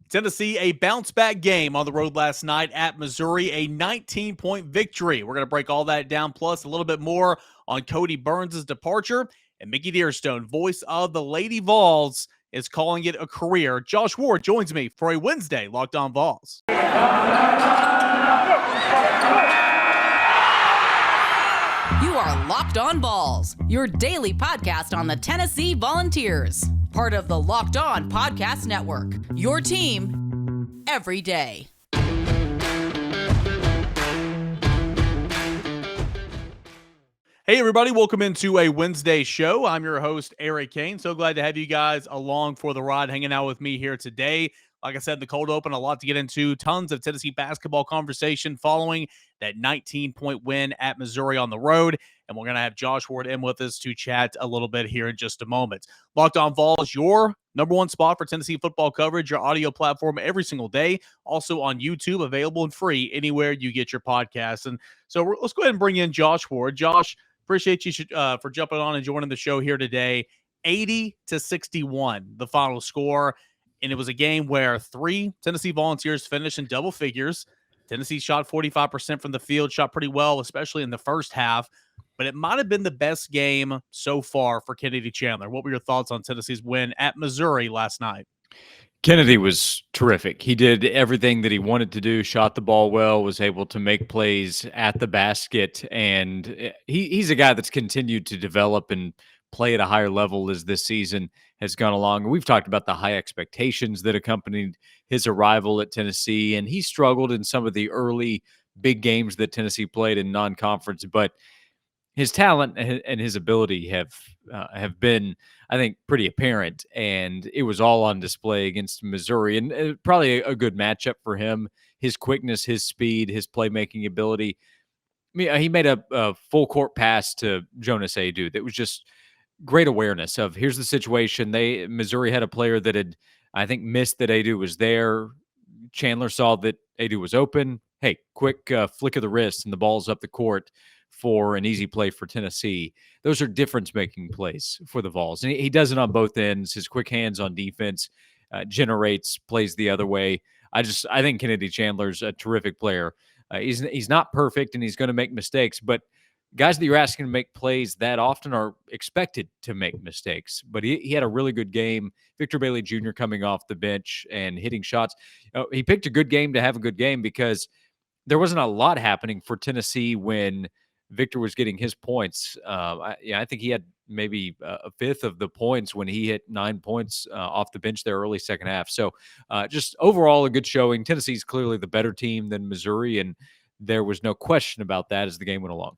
Tennessee, a bounce-back game on the road last night at Missouri, a 19-point victory. We're going to break all that down, plus a little bit more on Cody Burns' departure. And Mickey Dearstone, voice of the Lady Vols, is calling it a career. Josh Ward joins me for a Wednesday Locked On Vols. You are Locked On Vols, your daily podcast on the Tennessee Volunteers. Part of the Locked On Podcast Network, your team every day. Hey, everybody. Welcome into a Wednesday show. I'm your host, Eric Cain. So glad to have you guys along for the ride, hanging out with me here today. Like I said, the cold open, a lot to get into. Tons of Tennessee basketball conversation following that 19-point win at Missouri on the road. And we're going to have Josh Ward in with us to chat a little bit here in just a moment. Locked On Vols, your number one spot for Tennessee football coverage, your audio platform every single day. Also on YouTube, available and free anywhere you get your podcasts. And so let's go ahead and bring in Josh Ward. Josh, appreciate you for jumping on and joining the show here today. 80-61, the final score. And it was a game where 3 Tennessee Volunteers finished in double figures. Tennessee shot 45% from the field, shot pretty well, especially in the first half. But it might have been the best game so far for Kennedy Chandler. What were your thoughts on Tennessee's win at Missouri last night? Kennedy was terrific. He did everything that he wanted to do, shot the ball well, was able to make plays at the basket. And he's a guy that's continued to develop and play at a higher level as this season has gone along. We've talked about the high expectations that accompanied his arrival at Tennessee, and he struggled in some of the early big games that Tennessee played in non-conference, but his talent and his ability have been, I think, pretty apparent, and it was all on display against Missouri, and probably a good matchup for him. His quickness, his speed, his playmaking ability. I mean, he made a full court pass to Jonas Aidoo that was just great awareness of here's the situation. Missouri had a player that had, I think, missed that Aidoo was there. Chandler saw that Aidoo was open. Hey, quick flick of the wrist, and the ball's up the court for an easy play for Tennessee. Those are difference-making plays for the Vols. And he does it on both ends. His quick hands on defense generates plays the other way. I think Kennedy Chandler's a terrific player. He's not perfect, and he's going to make mistakes, but guys that you're asking to make plays that often are expected to make mistakes. But he had a really good game. Victor Bailey Jr. coming off the bench and hitting shots. He picked a good game to have a good game because there wasn't a lot happening for Tennessee when Victor was getting his points. I think he had maybe a fifth of the points when he hit 9 points off the bench there early second half. So just overall a good showing. Tennessee's clearly the better team than Missouri, and there was no question about that as the game went along.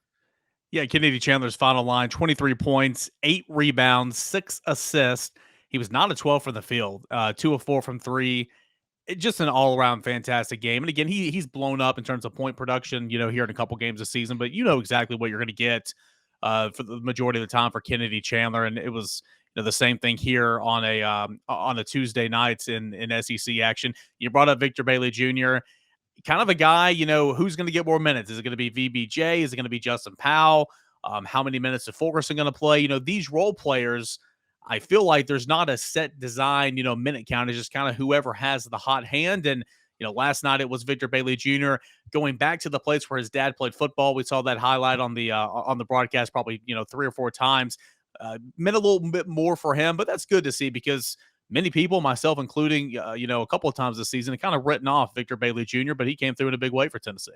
Yeah, Kennedy Chandler's final line, 23 points, 8 rebounds, 6 assists. He was not a 12 from the field, 2 of 4 from 3. Just an all-around fantastic game. And again, he's blown up in terms of point production, here in a couple games this season, but you know exactly what you're going to get for the majority of the time for Kennedy Chandler. And it was the same thing here on a Tuesday night in SEC action. You brought up Victor Bailey Jr., kind of a guy, who's going to get more minutes? Is it going to be VBJ? Is it going to be Justin Powell? How many minutes is Fulkerson going to play? These role players, I feel like there's not a set design, minute count. It's just kind of whoever has the hot hand. And, last night it was Victor Bailey Jr. going back to the place where his dad played football. We saw that highlight on the broadcast probably, 3 or 4 times. Meant a little bit more for him, but that's good to see because many people, myself including, a couple of times this season, kind of written off Victor Bailey Jr., but he came through in a big way for Tennessee.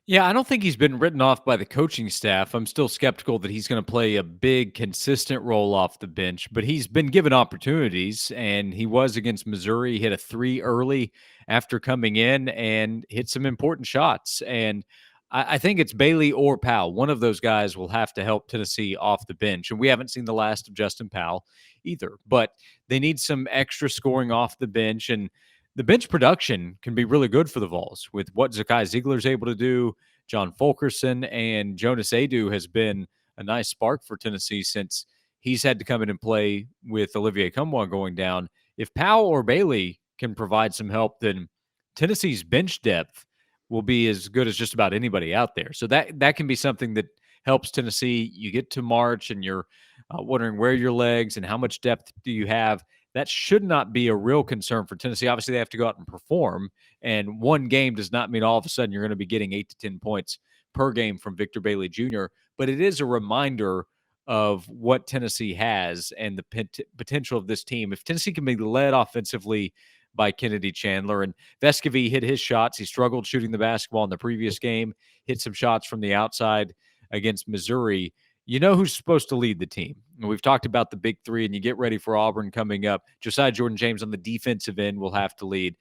Yeah, I don't think he's been written off by the coaching staff. I'm still skeptical that he's going to play a big, consistent role off the bench, but he's been given opportunities, and he was against Missouri. He hit a 3 early after coming in and hit some important shots. And I think it's Bailey or Powell. One of those guys will have to help Tennessee off the bench. And we haven't seen the last of Justin Powell either, but they need some extra scoring off the bench. And the bench production can be really good for the Vols with what Zakai Ziegler's able to do. John Fulkerson and Jonas Aidoo has been a nice spark for Tennessee since he's had to come in and play with Olivier Cumwa going down. If Powell or Bailey can provide some help, then Tennessee's bench depth will be as good as just about anybody out there. So that can be something that helps Tennessee. You get to March and you're wondering where your legs and how much depth do you have. that should not be a real concern for Tennessee. Obviously, they have to go out and perform, and one game does not mean all of a sudden you're going to be getting 8 to 10 points per game from Victor Bailey Jr., but it is a reminder of what Tennessee has and the potential of this team. If Tennessee can be led offensively by Kennedy Chandler, and Vescovi hit his shots. He struggled shooting the basketball in the previous game, hit some shots from the outside against Missouri. You know who's supposed to lead the team. And we've talked about the big three, and you get ready for Auburn coming up. Josiah Jordan-James on the defensive end will have to lead.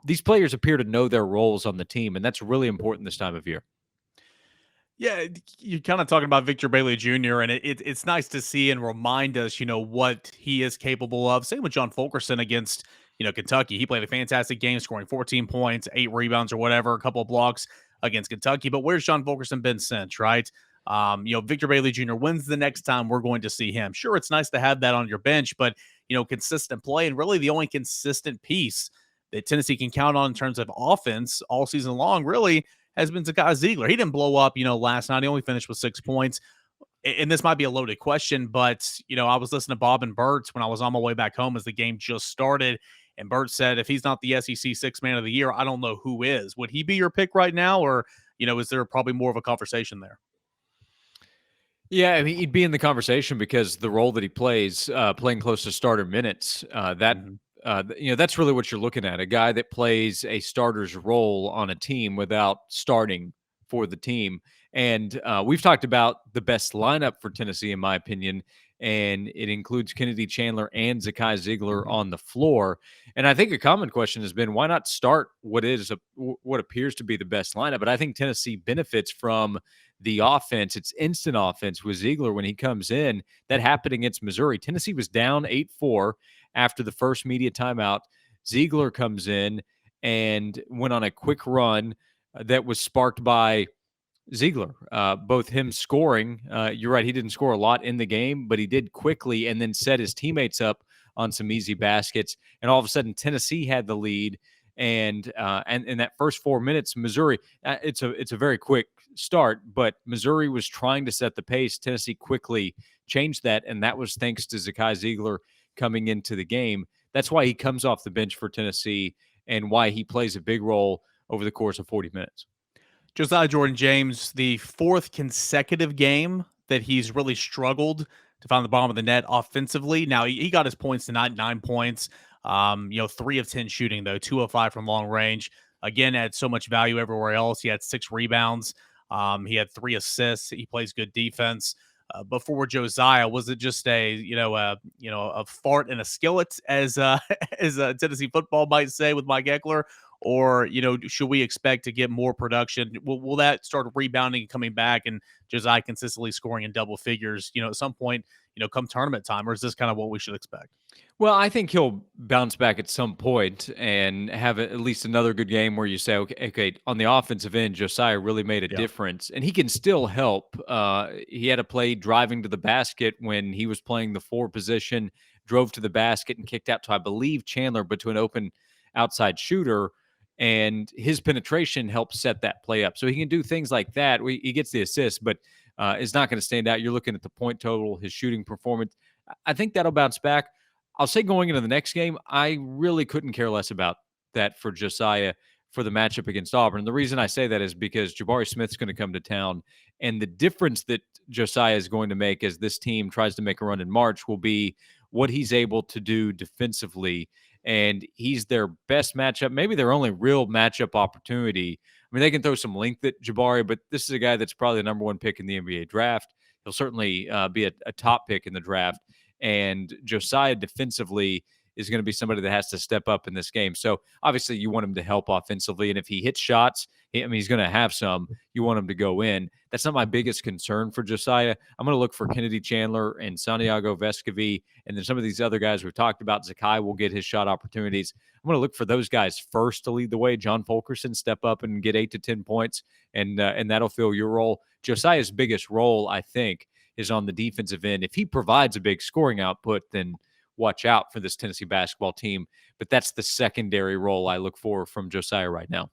These players appear to know their roles on the team, and that's really important this time of year. Yeah, you're kind of talking about Victor Bailey Jr., and it's nice to see and remind us, what he is capable of. Same with John Fulkerson against, Kentucky. He played a fantastic game, scoring 14 points, 8 rebounds or whatever, a couple of blocks against Kentucky. But where's John Fulkerson been since, right? Victor Bailey Jr., when's the next time we're going to see him? Sure, it's nice to have that on your bench, but, consistent play, and really the only consistent piece that Tennessee can count on in terms of offense all season long, really, has been Zakai Ziegler. He didn't blow up, last night. He only finished with 6 points. And this might be a loaded question, but, I was listening to Bob and Bert when I was on my way back home as the game just started. And Bert said, if he's not the SEC Sixth Man of the Year, I don't know who is. Would he be your pick right now? Or, is there probably more of a conversation there? Yeah, I mean, he'd be in the conversation because the role that he plays, playing close to starter minutes, that's really what you're looking at. A guy that plays a starter's role on a team without starting for the team. And we've talked about the best lineup for Tennessee, in my opinion, and it includes Kennedy Chandler and Zakai Ziegler on the floor. And I think a common question has been, why not start what appears to be the best lineup? But I think Tennessee benefits from the offense. It's instant offense with Ziegler when he comes in. That happened against Missouri. Tennessee was down 8-4 after the first media timeout. Ziegler comes in and went on a quick run that was sparked by Ziegler, both him scoring. You're right, he didn't score a lot in the game, but he did quickly and then set his teammates up on some easy baskets. And all of a sudden, Tennessee had the lead. And in that first 4 minutes, Missouri, it's a very quick start, but Missouri was trying to set the pace. Tennessee quickly changed that, and that was thanks to Zakai Ziegler coming into the game. That's why he comes off the bench for Tennessee and why he plays a big role over the course of 40 minutes. Josiah Jordan-James, the 4th consecutive game that he's really struggled to find the bottom of the net offensively. Now, he got his points tonight, 9 points. 3 of 10 shooting, though, 2 of 5 from long range. Again, had so much value everywhere else. He had 6 rebounds. He had 3 assists. He plays good defense. Before Josiah, was it just a fart in a skillet, as Tennessee football might say with Mike Eckler? Or, should we expect to get more production? Will that start rebounding and coming back and Josiah consistently scoring in double figures, at some point, come tournament time? Or is this kind of what we should expect? Well, I think he'll bounce back at some point and have at least another good game where you say, okay, on the offensive end, Josiah really made a difference. And he can still help. He had a play driving to the basket when he was playing the 4 position, drove to the basket and kicked out to, I believe, Chandler, but to an open outside shooter. And his penetration helps set that play up. So he can do things like that. He gets the assist, but is not going to stand out. You're looking at the point total, his shooting performance. I think that'll bounce back. I'll say going into the next game, I really couldn't care less about that for Josiah for the matchup against Auburn. The reason I say that is because Jabari Smith's going to come to town, and the difference that Josiah is going to make as this team tries to make a run in March will be what he's able to do defensively. And he's their best matchup, maybe their only real matchup opportunity. I mean, they can throw some length at Jabari, but this is a guy that's probably the number 1 pick in the NBA draft. He'll certainly be a top pick in the draft. And Josiah defensively is going to be somebody that has to step up in this game. So obviously you want him to help offensively. And if he hits shots, he's going to have some. You want him to go in. That's not my biggest concern for Josiah. I'm going to look for Kennedy Chandler and Santiago Vescovi. And then some of these other guys we've talked about. Zakai will get his shot opportunities. I'm going to look for those guys first to lead the way. John Fulkerson, step up and get 8 to 10 points. And that'll fill your role. Josiah's biggest role, I think, is on the defensive end. If he provides a big scoring output, then watch out for this Tennessee basketball team. But that's the secondary role I look for from Josiah right now.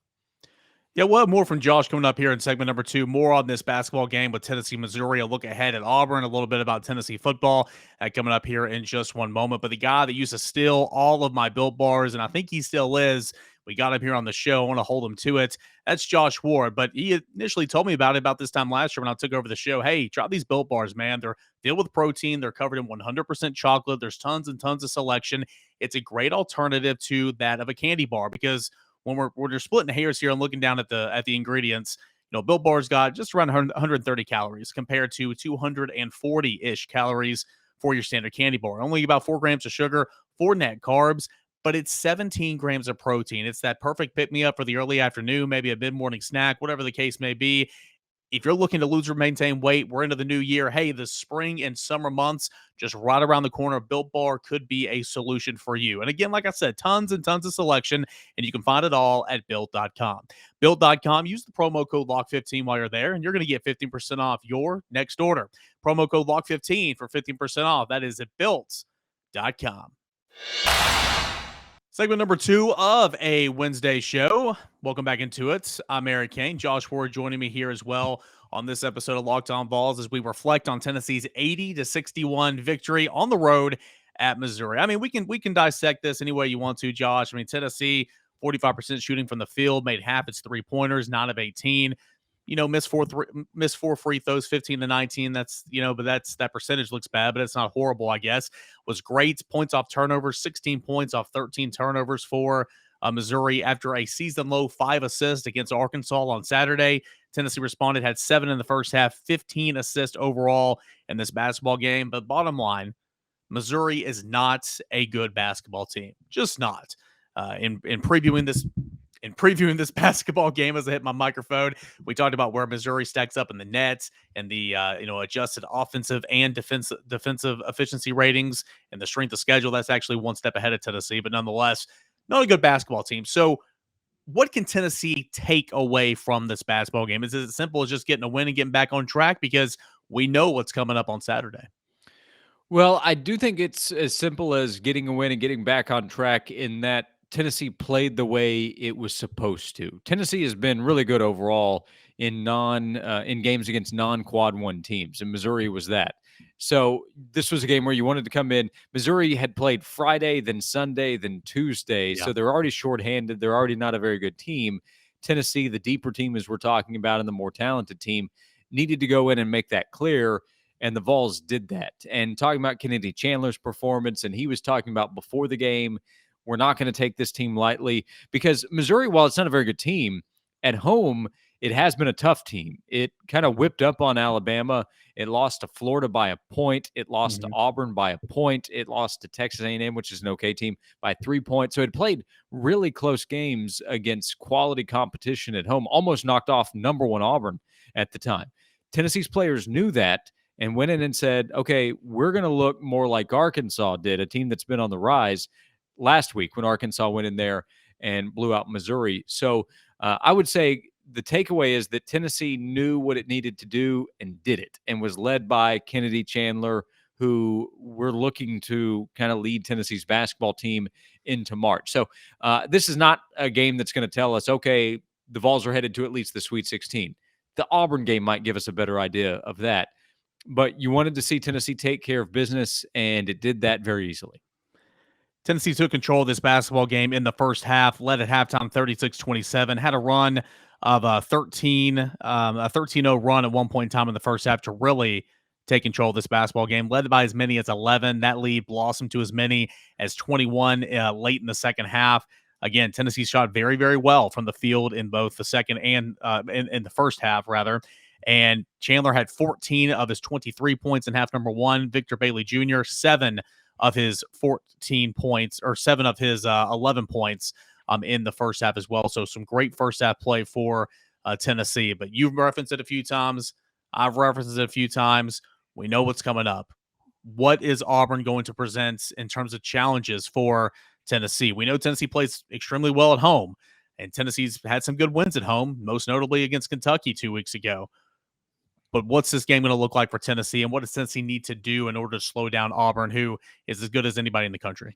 Yeah, we'll have more from Josh coming up here in segment number 2. More on this basketball game with Tennessee, Missouri. A look ahead at Auburn, a little bit about Tennessee football coming up here in just one moment. But the guy that used to steal all of my Built Bars, and I think he still is, we got him here on the show. I want to hold him to it. That's Josh Ward. But he initially told me about it about this time last year when I took over the show. Hey, try these Built Bars, man. They're filled with protein. They're covered in 100% chocolate. There's tons and tons of selection. It's a great alternative to that of a candy bar because when we're splitting hairs here and looking down at the ingredients, Built Bar's got just around 130 calories compared to 240-ish calories for your standard candy bar. Only about 4 grams of sugar, 4 net carbs, but it's 17 grams of protein. It's that perfect pick-me-up for the early afternoon, maybe a mid-morning snack, whatever the case may be. If you're looking to lose or maintain weight, we're into the new year. Hey, the spring and summer months just right around the corner. Built Bar could be a solution for you. And again, like I said, tons and tons of selection, and you can find it all at Built.com. Built.com, use the promo code LOCK15 while you're there, and you're going to get 15% off your next order. Promo code LOCK15 for 15% off. That is at Built.com. Segment number 2 of a Wednesday show. Welcome back into it. I'm Eric Cain. Josh Ward joining me here as well on this episode of Locked On Vols as we reflect on Tennessee's 80-61 victory on the road at Missouri. I mean, we can dissect this any way you want to, Josh. I mean, Tennessee, 45% shooting from the field, made half its 3-pointers, 9 of 18. Missed 4 free throws, 15-19. That's, but that percentage looks bad, but it's not horrible, I guess. Was great. Points off turnovers, 16 points off 13 turnovers for Missouri after a season low 5 assists against Arkansas on Saturday. Tennessee responded, had 7 in the first half, 15 assists overall in this basketball game. But bottom line, Missouri is not a good basketball team. Just not. In previewing this basketball game as I hit my microphone, we talked about where Missouri stacks up in the nets and the adjusted offensive and defensive efficiency ratings and the strength of schedule. That's actually one step ahead of Tennessee, but nonetheless, not a good basketball team. So what can Tennessee take away from this basketball game? Is it as simple as just getting a win and getting back on track? Because we know what's coming up on Saturday. Well, I do think it's as simple as getting a win and getting back on track in that Tennessee played the way it was supposed to. Tennessee has been really good overall in games against non-quad 1 teams, and Missouri was that. So this was a game where you wanted to come in. Missouri had played Friday, then Sunday, then Tuesday, so they're already shorthanded. They're already not a very good team. Tennessee, the deeper team as we're talking about, and the more talented team, needed to go in and make that clear. And the Vols did that. And talking about Kennedy Chandler's performance, and he was talking about before the game, we're not going to take this team lightly because Missouri, while it's not a very good team, at home, it has been a tough team. It kind of whipped up on Alabama. It lost to Florida by a point. It lost to Auburn by a point. It lost to Texas A&M, which is an okay team, by 3 points. So it played really close games against quality competition at home, almost knocked off number 1 Auburn at the time. Tennessee's players knew that and went in and said, okay, we're going to look more like Arkansas did, a team that's been on the rise last week when Arkansas went in there and blew out Missouri. So I would say the takeaway is that Tennessee knew what it needed to do and did it, and was led by Kennedy Chandler, who we're looking to kind of lead Tennessee's basketball team into March. So this is not a game that's going to tell us, okay, the Vols are headed to at least the Sweet 16. The Auburn game might give us a better idea of that. But you wanted to see Tennessee take care of business, and it did that very easily. Tennessee took control of this basketball game in the first half, led at halftime 36-27, had a run of a 13-0 run at one point in time in the first half to really take control of this basketball game, led by as many as 11. That lead blossomed to as many as 21 late in the second half. Again, Tennessee shot very, very well from the field in both the second and in the first half, rather. And Chandler had 14 of his 23 points in half number 1. Victor Bailey Jr., 7 of his 14 points, or 7 of his 11 points in the first half as well. So some great first half play for Tennessee. But you've referenced it a few times. I've referenced it a few times. We know what's coming up. What is Auburn going to present in terms of challenges for Tennessee? We know Tennessee plays extremely well at home, and Tennessee's had some good wins at home, most notably against Kentucky 2 weeks ago. But what's this game going to look like for Tennessee, and what does Tennessee need to do in order to slow down Auburn, who is as good as anybody in the country?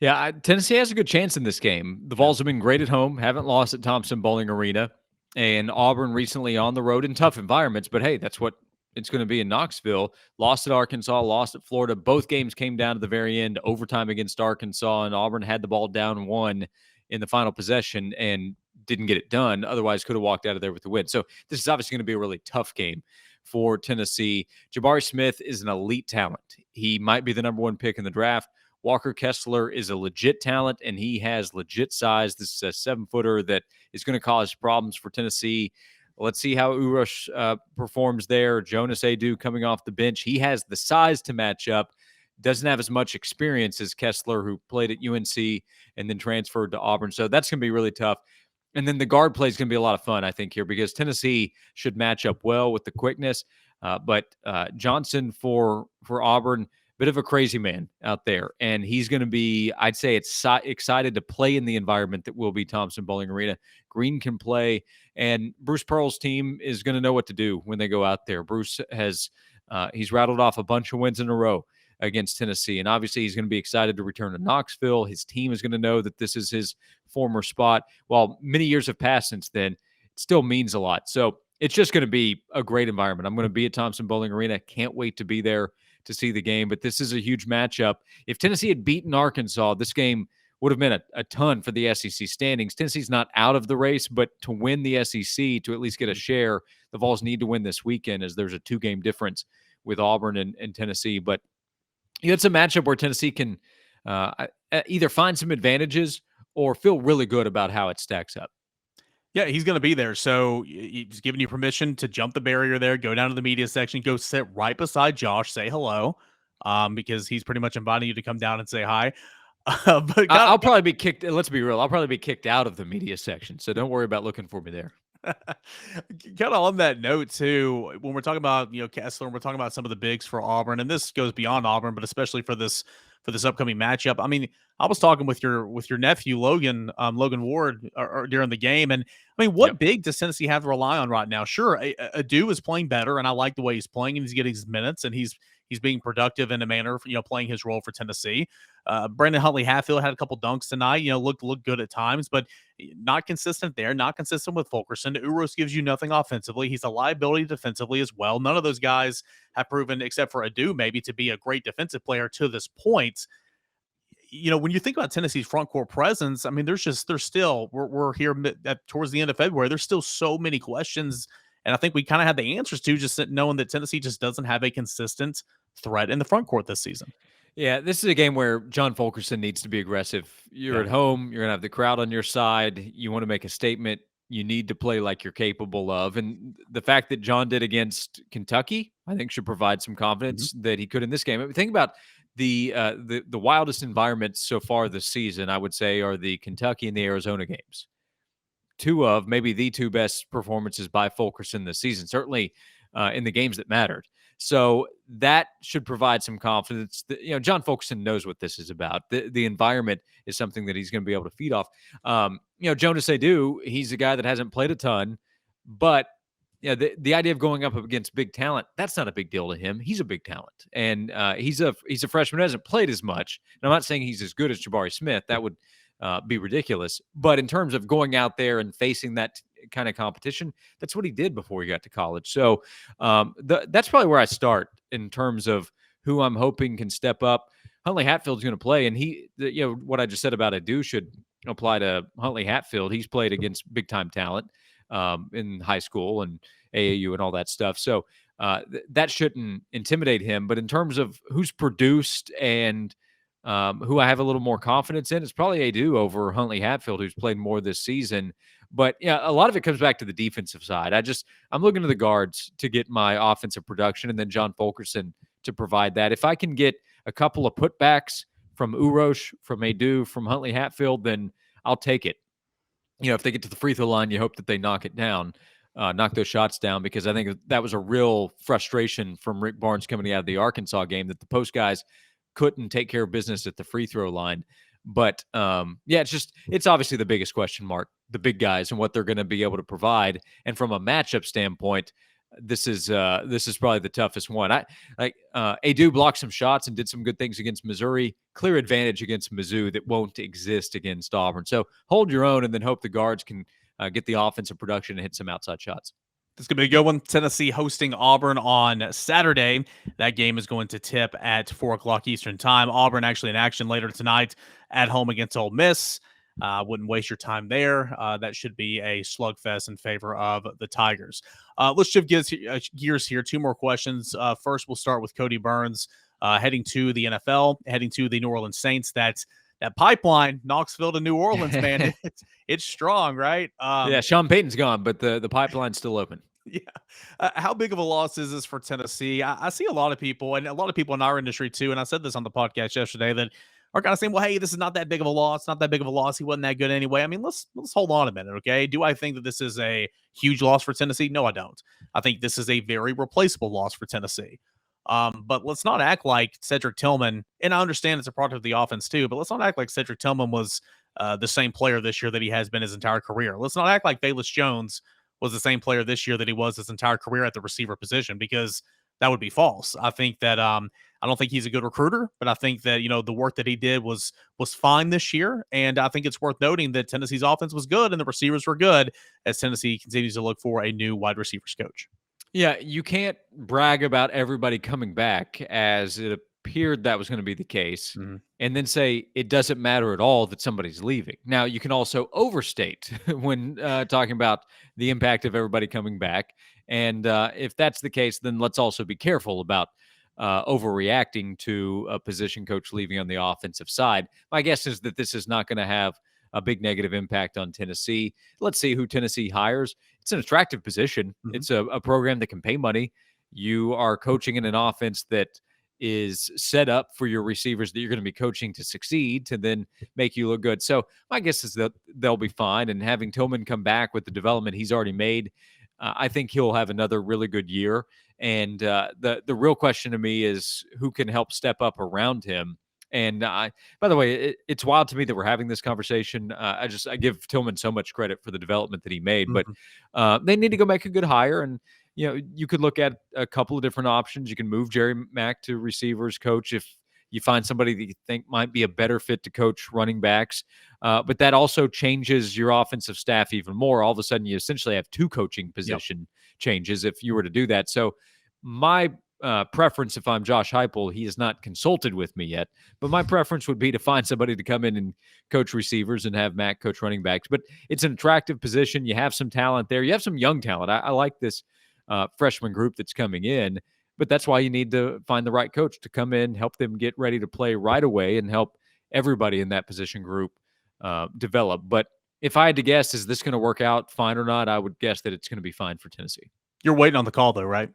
Yeah, Tennessee has a good chance in this game. The Vols have been great at home, haven't lost at Thompson Bowling Arena. And Auburn recently on the road in tough environments, but hey, that's what it's going to be in Knoxville. Lost at Arkansas, lost at Florida. Both games came down to the very end, overtime against Arkansas, and Auburn had the ball down 1 in the final possession and didn't get it done. Otherwise, could have walked out of there with the win. So this is obviously going to be a really tough game for Tennessee. Jabari Smith is an elite talent. He might be the number 1 pick in the draft. Walker Kessler is a legit talent, and he has legit size. This is a 7-footer that is going to cause problems for Tennessee. Let's see how Urush performs there. Jonas Aidoo coming off the bench. He has the size to match up. Doesn't have as much experience as Kessler, who played at UNC and then transferred to Auburn. So that's going to be really tough. And then the guard play is going to be a lot of fun, I think, here, because Tennessee should match up well with the quickness. But Johnson for Auburn, bit of a crazy man out there. And he's going to be, I'd say, excited to play in the environment that will be Thompson-Boling Arena. Green can play. And Bruce Pearl's team is going to know what to do when they go out there. Bruce has he's rattled off a bunch of wins in a row against Tennessee. And obviously he's going to be excited to return to Knoxville. His team is going to know that this is his former spot. While many years have passed since then, it still means a lot. So it's just going to be a great environment. I'm going to be at Thompson-Boling Arena. Can't wait to be there to see the game. But this is a huge matchup. If Tennessee had beaten Arkansas, this game would have meant a ton for the SEC standings. Tennessee's not out of the race, but to win the SEC, to at least get a share, the Vols need to win this weekend, as there's a 2-game difference with Auburn and Tennessee. But it's a matchup where Tennessee can either find some advantages or feel really good about how it stacks up. Yeah, he's going to be there. So he's giving you permission to jump the barrier there, go down to the media section, go sit right beside Josh, say hello, because he's pretty much inviting you to come down and say hi. But I'll probably be kicked. Let's be real. I'll probably be kicked out of the media section. So don't worry about looking for me there. Kind of on that note too, when we're talking about Kessler, and we're talking about some of the bigs for Auburn, and this goes beyond Auburn, but especially for this upcoming matchup. I mean, I was talking with your nephew Logan Ward during the game, and I mean, what big does Tennessee have to rely on right now? Sure, Aidoo is playing better, and I like the way he's playing, and he's getting his minutes, and he's being productive in a manner, playing his role for Tennessee. Brandon Huntley-Hatfield had a couple dunks tonight, looked good at times, but not consistent there, not consistent with Fulkerson. Uros gives you nothing offensively. He's a liability defensively as well. None of those guys have proven, except for Aidoo, maybe, to be a great defensive player to this point. When you think about Tennessee's front court presence, I mean, we're here towards the end of February. There's still so many questions, and I think we kind of had the answers to, just knowing that Tennessee just doesn't have a consistent threat in the front court this season. Yeah, this is a game where John Fulkerson needs to be aggressive. You're at home. You're going to have the crowd on your side. You want to make a statement. You need to play like you're capable of. And the fact that John did against Kentucky, I think, should provide some confidence that he could in this game. I mean, think about the wildest environments so far this season, I would say, are the Kentucky and the Arizona games. 2 of maybe the 2 best performances by Fulkerson this season, certainly in the games that mattered. So that should provide some confidence. John Fulkerson knows what this is about. The environment is something that he's going to be able to feed off. Jonas Aidoo, he's a guy that hasn't played a ton, but the idea of going up against big talent, that's not a big deal to him. He's a big talent, and he's a freshman who hasn't played as much. And I'm not saying he's as good as Jabari Smith. That would be ridiculous. But in terms of going out there and facing that kind of competition, that's what he did before he got to college. So that's probably where I start in terms of who I'm hoping can step up. Huntley-Hatfield's going to play, and what I just said about Aidoo should apply to Huntley-Hatfield. He's played against big-time talent in high school and AAU and all that stuff. So that shouldn't intimidate him. But in terms of who's produced and who I have a little more confidence in, it's probably Aidoo over Huntley-Hatfield, who's played more this season. But a lot of it comes back to the defensive side. I'm looking to the guards to get my offensive production, and then John Fulkerson to provide that. If I can get a couple of putbacks from Urosh, from Aidoo, from Huntley-Hatfield, then I'll take it. If they get to the free throw line, you hope that they knock it down, knock those shots down, because I think that was a real frustration from Rick Barnes coming out of the Arkansas game, that the post guys couldn't take care of business at the free throw line. But it's obviously the biggest question mark, the big guys and what they're going to be able to provide. And from a matchup standpoint, this is probably the toughest one. Aidoo blocked some shots and did some good things against Missouri. Clear advantage against Mizzou that won't exist against Auburn. So hold your own, and then hope the guards can get the offensive production and hit some outside shots. This is going to be a good one. Tennessee hosting Auburn on Saturday. That game is going to tip at 4 o'clock Eastern time. Auburn actually in action later tonight at home against Ole Miss. Wouldn't waste your time there. That should be a slugfest in favor of the Tigers. Let's shift gears here. Two more questions. First, we'll start with Cody Burns heading to the NFL, heading to the New Orleans Saints. That pipeline, Knoxville to New Orleans, man, it's strong, right? Yeah, Sean Payton's gone, but the pipeline's still open. Yeah. How big of a loss is this for Tennessee? I see a lot of people, and a lot of people in our industry too, and I said this on the podcast yesterday, that are kind of saying, well, hey, this is not that big of a loss. Not that big of a loss. He wasn't that good anyway. I mean, let's hold on a minute, okay? Do I think that this is a huge loss for Tennessee? No, I don't. I think this is a very replaceable loss for Tennessee. But let's not act like Cedric Tillman, and I understand it's a product of the offense too, but let's not act like Cedric Tillman was the same player this year that he has been his entire career. Let's not act like Velus Jones was the same player this year that he was his entire career at the receiver position, because that would be false. I think that I don't think he's a good recruiter, but I think that the work that he did was fine this year, and I think it's worth noting that Tennessee's offense was good and the receivers were good as Tennessee continues to look for a new wide receivers coach. Yeah, you can't brag about everybody coming back, as it appeared that was going to be the case, and then say it doesn't matter at all that somebody's leaving. Now, you can also overstate when talking about the impact of everybody coming back. And if that's the case, then let's also be careful about overreacting to a position coach leaving on the offensive side. My guess is that this is not going to have a big negative impact on Tennessee. Let's see who Tennessee hires. It's an attractive position. It's a program that can pay money. You are coaching in an offense that is set up for your receivers that you're going to be coaching to succeed, to then make you look good. So my guess is that they'll be fine. And having Tillman come back with the development he's already made, I think he'll have another really good year. And the real question to me is who can help step up around him. And by the way, it's wild to me that we're having this conversation. I give Tillman so much credit for the development that he made, but they need to go make a good hire. And you could look at a couple of different options. You can move Jerry Mack to receivers coach if you find somebody that you think might be a better fit to coach running backs. But that also changes your offensive staff even more. All of a sudden, you essentially have two coaching position changes if you were to do that. So my preference, if I'm Josh Heupel, he has not consulted with me yet, but my preference would be to find somebody to come in and coach receivers and have Mack coach running backs. But it's an attractive position. You have some talent there. You have some young talent. I like this freshman group that's coming in, but that's why you need to find the right coach to come in, help them get ready to play right away, and help everybody in that position group develop. But if I had to guess, is this going to work out fine or not? I would guess that it's going to be fine for Tennessee. You're waiting on the call though, right?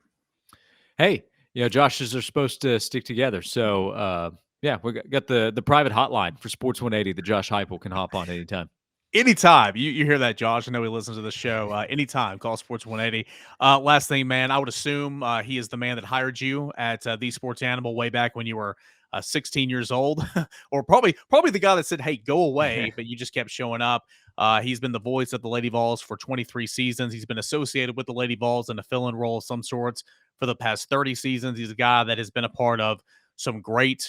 Hey, Joshes are supposed to stick together. So, yeah, we got the private hotline for Sports 180 that Josh Heupel can hop on anytime. Anytime. You hear that, Josh. I know he listens to the show. Anytime. Call Sports 180. Last thing, man, I would assume he is the man that hired you at The Sports Animal way back when you were 16 years old, or probably the guy that said, hey, go away, but you just kept showing up. He's been the voice of the Lady Vols for 23 seasons. He's been associated with the Lady Vols in a fill-in role of some sorts for the past 30 seasons. He's a guy that has been a part of some great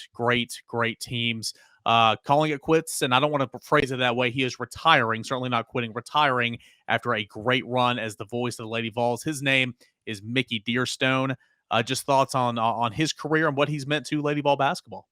teams. Calling it quits, and I don't want to phrase it that way. He is retiring, certainly not quitting, retiring after a great run as the voice of the Lady Vols. His name is Mickey Dearstone. Just thoughts on his career and what he's meant to Lady Vol basketball.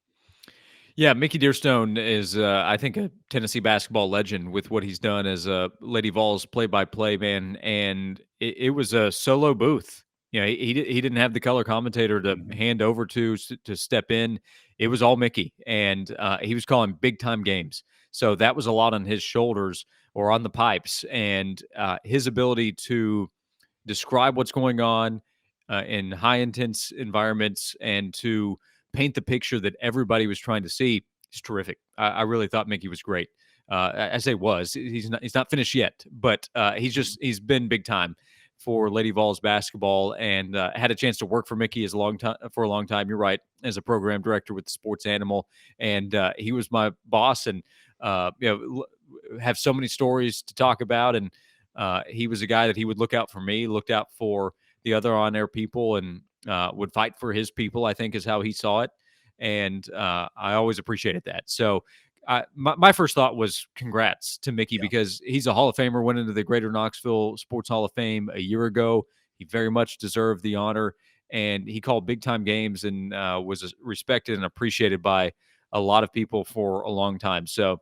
Yeah, Mickey Dearstone is, I think, a Tennessee basketball legend with what he's done as a Lady Vols play-by-play man, and it was a solo booth. He didn't have the color commentator to hand over to step in. It was all Mickey, and he was calling big-time games. So that was a lot on his shoulders or on the pipes, and his ability to describe what's going on in high-intense environments and to paint the picture that everybody was trying to see is terrific. I really thought Mickey was great. I say was. He's not finished yet, but he's been big time for Lady Vols basketball, and had a chance to work for Mickey for a long time. You're right, as a program director with the Sports Animal, and he was my boss, and have so many stories to talk about. And he was a guy that he would look out for me, looked out for the other on-air people, and would fight for his people, I think is how he saw it. And I always appreciated that. So my first thought was congrats to Mickey because he's a Hall of Famer, went into the Greater Knoxville Sports Hall of Fame a year ago. He very much deserved the honor, and he called big-time games and was respected and appreciated by a lot of people for a long time. So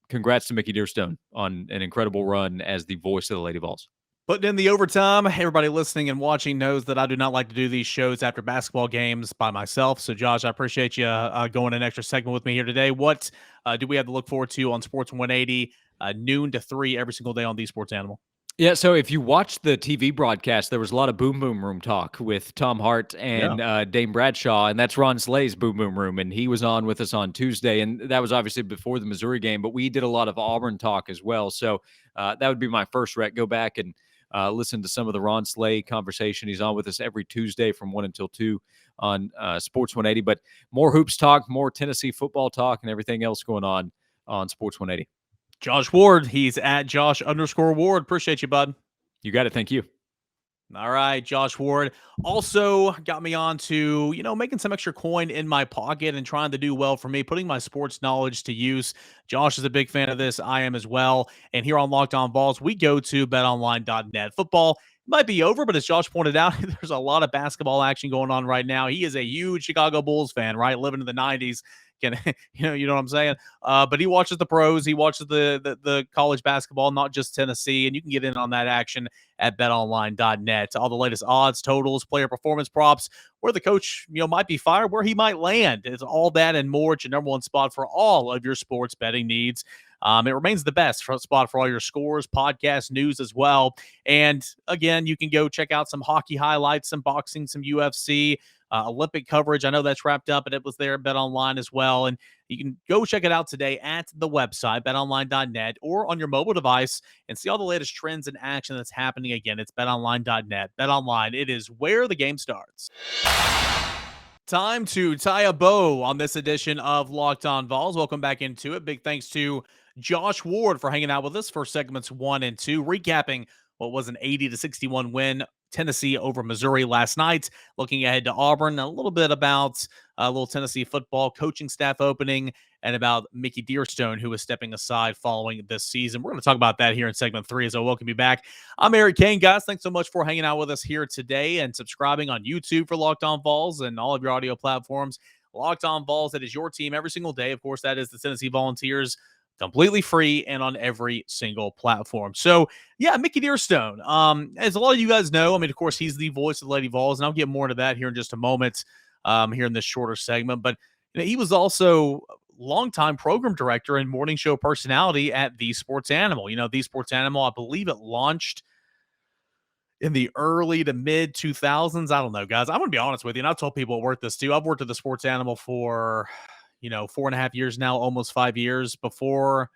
congrats to Mickey Dearstone on an incredible run as the voice of the Lady Vols. Putting in the overtime. Everybody listening and watching knows that I do not like to do these shows after basketball games by myself. So, Josh, I appreciate you going an extra segment with me here today. What do we have to look forward to on Sports 180, noon to 3 every single day on the Sports Animal? Yeah, so if you watch the TV broadcast, there was a lot of Boom Boom Room talk with Tom Hart and Dame Bradshaw, and that's Ron Slay's Boom Boom Room, and he was on with us on Tuesday, and that was obviously before the Missouri game, but we did a lot of Auburn talk as well, so that would be my first rec. Go back and listen to some of the Ron Slay conversation. He's on with us every Tuesday from 1 until 2 on Sports 180, but more hoops talk, more Tennessee football talk, and everything else going on Sports 180. Josh Ward, he's at Josh_Ward. Appreciate you, bud. You got it. Thank you. All right, Josh Ward also got me on to, making some extra coin in my pocket and trying to do well for me, putting my sports knowledge to use. Josh is a big fan of this. I am as well. And here on Locked On Vols, we go to betonline.net. Football might be over, but as Josh pointed out, there's a lot of basketball action going on right now. He is a huge Chicago Bulls fan, right? Living in the 90s. You know what I'm saying? But he watches the pros. He watches the college basketball, not just Tennessee. And you can get in on that action at betonline.net. All the latest odds, totals, player performance props, where the coach, might be fired, where he might land. It's all that and more. It's your number one spot for all of your sports betting needs. It remains the best spot for all your scores, podcast news as well. And again, you can go check out some hockey highlights, some boxing, some UFC, Olympic coverage. I know that's wrapped up, and it was there at BetOnline as well. And you can go check it out today at the website, betonline.net, or on your mobile device and see all the latest trends and action that's happening. Again, it's betonline.net. BetOnline, it is where the game starts. Time to tie a bow on this edition of Locked On Vols. Welcome back into it. Big thanks to Josh Ward for hanging out with us for segments 1 and 2, recapping what was an 80-61 win Tennessee over Missouri last night. Looking ahead to Auburn, a little bit about a little Tennessee football coaching staff opening and about Mickey Dearstone, who is stepping aside following this season. We're going to talk about that here in segment 3 as I welcome you back. I'm Eric Cain, guys. Thanks so much for hanging out with us here today and subscribing on YouTube for Locked On Vols and all of your audio platforms. Locked On Vols, that is your team every single day. Of course, that is the Tennessee Volunteers, completely free and on every single platform. So, yeah, Mickey Dearstone. As a lot of you guys know, of course, he's the voice of the Lady Vols, and I'll get more into that here in just a moment here in this shorter segment. But he was also longtime program director and morning show personality at The Sports Animal. The Sports Animal, I believe it launched in the early to mid 2000s. I don't know, guys. I'm going to be honest with you, and I've told people at work this too. I've worked at The Sports Animal for 4.5 years now, almost 5 years. Before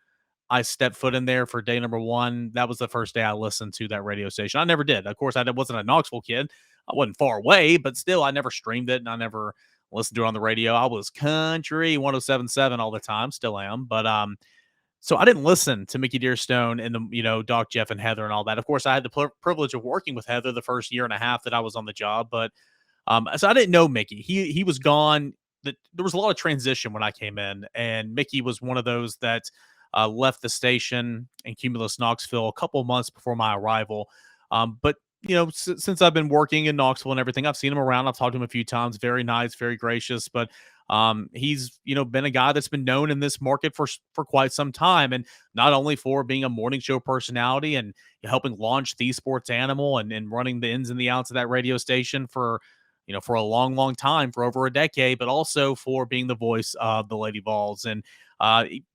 I stepped foot in there for day number 1, that was the first day I listened to that radio station. I never did. Of course, I wasn't a Knoxville kid. I wasn't far away, but still, I never streamed it, and I never listened to it on the radio. I was country 107.7 all the time, still am. But so I didn't listen to Mickey Dearstone and the Doc, Jeff, and Heather and all that. Of course, I had the privilege of working with Heather the first year and a half that I was on the job, but so I didn't know Mickey. He was gone. There was a lot of transition when I came in, and Mickey was one of those that left the station in Cumulus, Knoxville, a couple months before my arrival. But since I've been working in Knoxville and everything, I've seen him around. I've talked to him a few times. Very nice, very gracious. But he's been a guy that's been known in this market for quite some time, and not only for being a morning show personality and helping launch The Sports Animal and running the ins and the outs of that radio station for a long, long time, for over a decade, but also for being the voice of the Lady Vols. And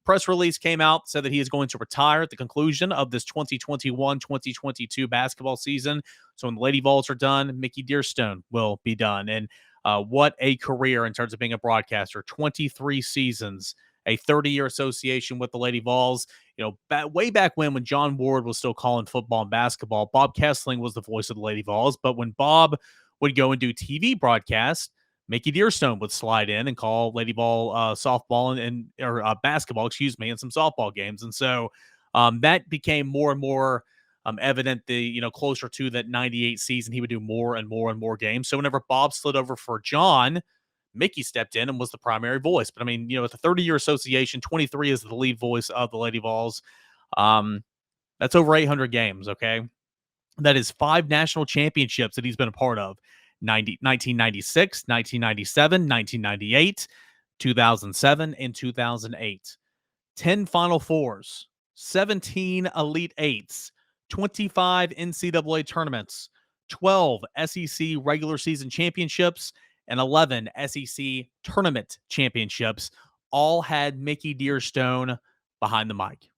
press release came out, said that he is going to retire at the conclusion of this 2021-2022 basketball season. So when the Lady Vols are done, Mickey Dearstone will be done. And what a career in terms of being a broadcaster. 23 seasons, a 30-year association with the Lady Vols. Way back when John Ward was still calling football and basketball, Bob Kessling was the voice of the Lady Vols. But when Bob would go and do TV broadcasts, Mickey Dearstone would slide in and call Lady Vol softball or basketball, and some softball games. And so that became more and more evident closer to that 98 season, he would do more and more and more games. So whenever Bob slid over for John, Mickey stepped in and was the primary voice. But I mean, it's a 30-year association. 23 is the lead voice of the Lady Vols. That's over 800 games. Okay. That is 5 national championships that he's been a part of. 1996, 1997, 1998, 2007, and 2008. 10 Final Fours, 17 Elite Eights, 25 NCAA tournaments, 12 SEC regular season championships, and 11 SEC tournament championships, all had Mickey Dearstone behind the mic.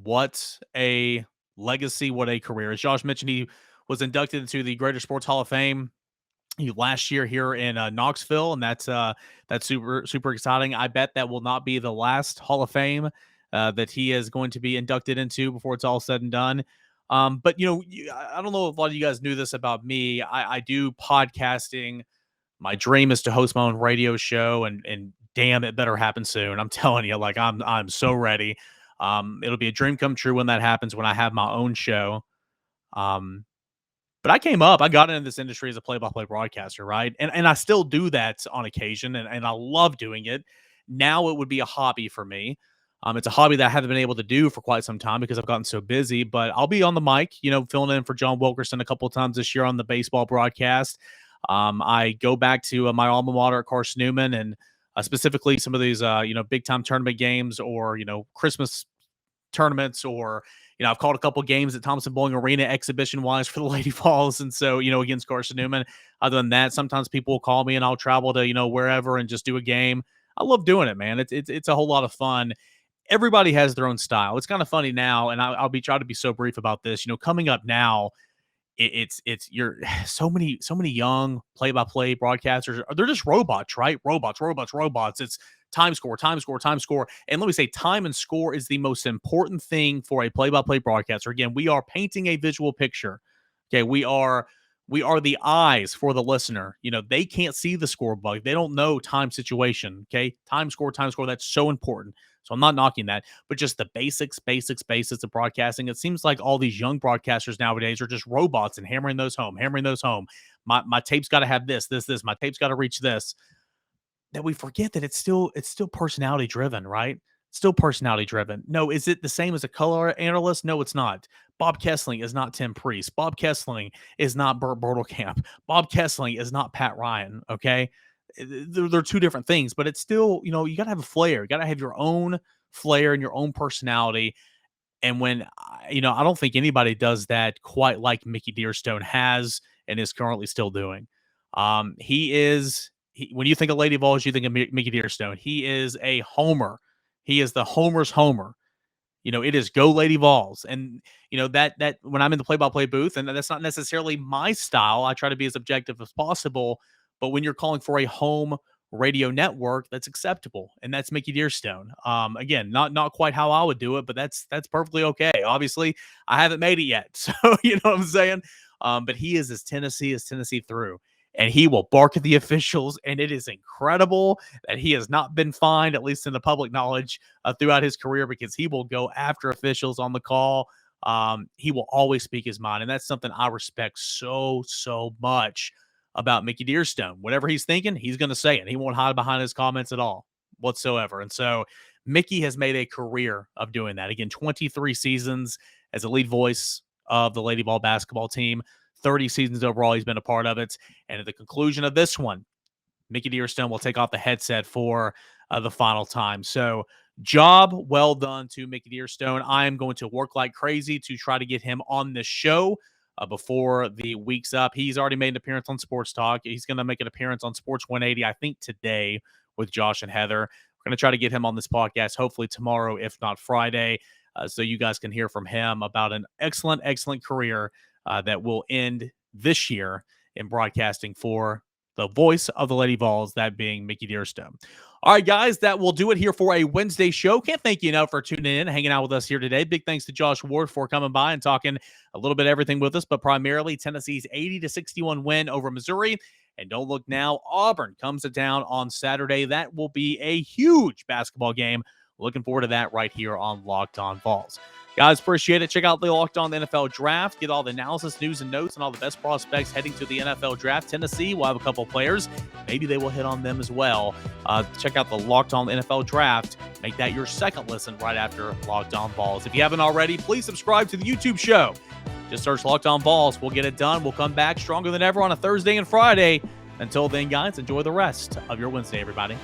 What a legacy, what a career. As Josh mentioned, he was inducted into the Greater Sports Hall of Fame last year here in Knoxville, and that's super exciting. I bet that will not be the last Hall of Fame that he is going to be inducted into before it's all said and done. But I don't know if a lot of you guys knew this about me. I do podcasting. My dream is to host my own radio show, and damn, it better happen soon. I'm telling you, like I'm so ready. It'll be a dream come true when that happens, when I have my own show. But I got into this industry as a play-by-play broadcaster, right? And I still do that on occasion, and I love doing it. Now it would be a hobby for me. It's a hobby that I haven't been able to do for quite some time because I've gotten so busy, but I'll be on the mic, filling in for John Wilkerson a couple of times this year on the baseball broadcast. I go back to my alma mater at Carson Newman, and specifically some of these, big-time tournament games or, Christmas tournaments, or I've called a couple games at Thompson Bowling Arena exhibition wise for the Lady Vols, and so against Carson Newman. Other than that, sometimes people will call me and I'll travel to wherever and just do a game. I love doing it, man. It's a whole lot of fun. Everybody has their own style. It's kind of funny now, and I'll be trying to be so brief about this. Coming up now, it's you're so many young play-by-play broadcasters. They're just robots, right? Robots. It's time score. And let me say, time and score is the most important thing for a play-by-play broadcaster. Again, we are painting a visual picture. Okay, we are the eyes for the listener. They can't see the score bug. They don't know time situation. Okay, time score. That's so important. So I'm not knocking that, but just the basics of broadcasting. It seems like all these young broadcasters nowadays are just robots and hammering those home. My tape's got to have this. My tape's got to reach this. That we forget that it's still personality driven, right? Still personality driven. No, is it the same as a color analyst? No, it's not. Bob Kessling is not Tim Priest. Bob Kessling is not Burt Bortlekamp. Bob Kessling is not Pat Ryan. Okay. They're two different things, but it's still, you got to have a flair. You got to have your own flair and your own personality. And when, I don't think anybody does that quite like Mickey Dearstone has and is currently still doing. When you think of Lady Vols, you think of Mickey Dearstone. He is a homer. He is the homer's homer. It is go Lady Vols. And, that when I'm in the play-by-play booth, and that's not necessarily my style, I try to be as objective as possible. But when you're calling for a home radio network, that's acceptable. And that's Mickey Dearstone. Again, not quite how I would do it, but that's perfectly okay. Obviously, I haven't made it yet. So, you know what I'm saying? But he is as Tennessee through. And he will bark at the officials, and it is incredible that he has not been fined, at least in the public knowledge, throughout his career, because he will go after officials on the call. He will always speak his mind, and that's something I respect so much about Mickey Dearstone. Whatever he's thinking, he's going to say it. He won't hide behind his comments at all whatsoever. And so Mickey has made a career of doing that. Again, 23 seasons as a lead voice of the Lady Vol basketball team. 30 seasons overall, he's been a part of it. And at the conclusion of this one, Mickey Dearstone will take off the headset for the final time. So job well done to Mickey Dearstone. I am going to work like crazy to try to get him on the show before the week's up. He's already made an appearance on Sports Talk. He's going to make an appearance on Sports 180, I think today, with Josh and Heather. We're going to try to get him on this podcast, hopefully tomorrow, if not Friday, so you guys can hear from him about an excellent career that will end this year in broadcasting for the voice of the Lady Vols, that being Mickey Dearstone. All right, guys, that will do it here for a Wednesday show. Can't thank you enough for tuning in, hanging out with us here today. Big thanks to Josh Ward for coming by and talking a little bit of everything with us, but primarily Tennessee's 80-61 win over Missouri. And don't look now, Auburn comes to town on Saturday. That will be a huge basketball game. Looking forward to that right here on Locked On Vols. Guys, appreciate it. Check out the Locked On NFL Draft. Get all the analysis, news, and notes, and all the best prospects heading to the NFL Draft. Tennessee will have a couple players. Maybe they will hit on them as well. Check out the Locked On NFL Draft. Make that your second listen right after Locked On Vols. If you haven't already, please subscribe to the YouTube show. Just search Locked On Vols. We'll get it done. We'll come back stronger than ever on a Thursday and Friday. Until then, guys, enjoy the rest of your Wednesday, everybody.